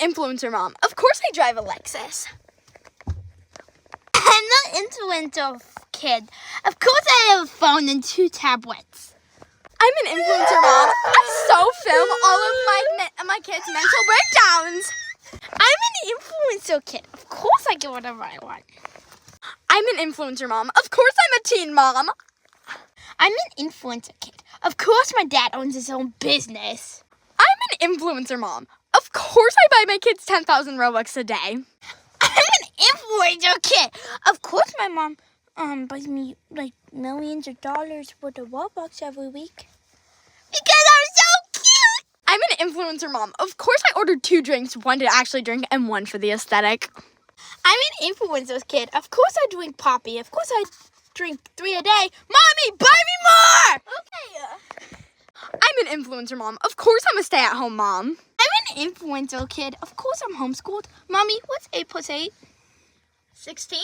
an influencer mom. Of course I drive a Lexus. I'm an influencer kid. Of course I have a phone and 2 tablets. I'm an influencer mom. I so film all of my kids' mental breakdowns. I'm an influencer kid. Of course I get whatever I want. I'm an influencer mom. Of course I'm a teen mom. I'm an influencer kid. Of course my dad owns his own business. I'm an influencer mom. Of course I buy my kids 10,000 Robux a day. I'm an influencer kid. Of course my mom buys me like millions of dollars worth of Robux every week. Because I'm so cute. I'm an influencer mom. Of course I ordered 2 drinks, 1 to actually drink and 1 for the aesthetic. I'm an influencer kid. Of course I drink Poppy. Of course I drink 3 a day. Mommy, buy me more! Okay. I'm an influencer mom. Of course I'm a stay-at-home mom. I'm an influencer kid. Of course I'm homeschooled. Mommy, what's 8 plus 8? 16?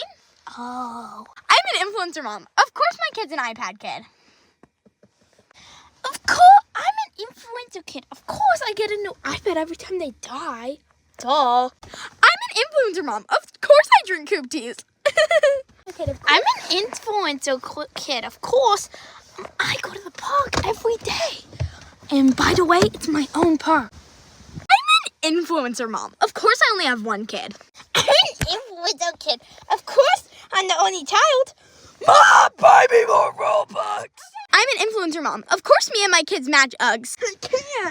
Oh. I'm an influencer mom. Of course my kid's an iPad kid. Of course, I'm an influencer kid. Of course I get a new iPad every time they die. Duh. I'm an influencer mom. Of course I drink Coop teas. I'm an influencer kid. Of course, I go to the park every day. And by the way, it's my own park. I'm an influencer mom. Of course I only have 1 kid. I'm an influencer kid. Of course, I'm the only child. Mom, buy me more Robux. I'm an influencer mom. Of course me and my kids match Uggs.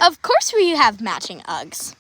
Of course we have matching Uggs.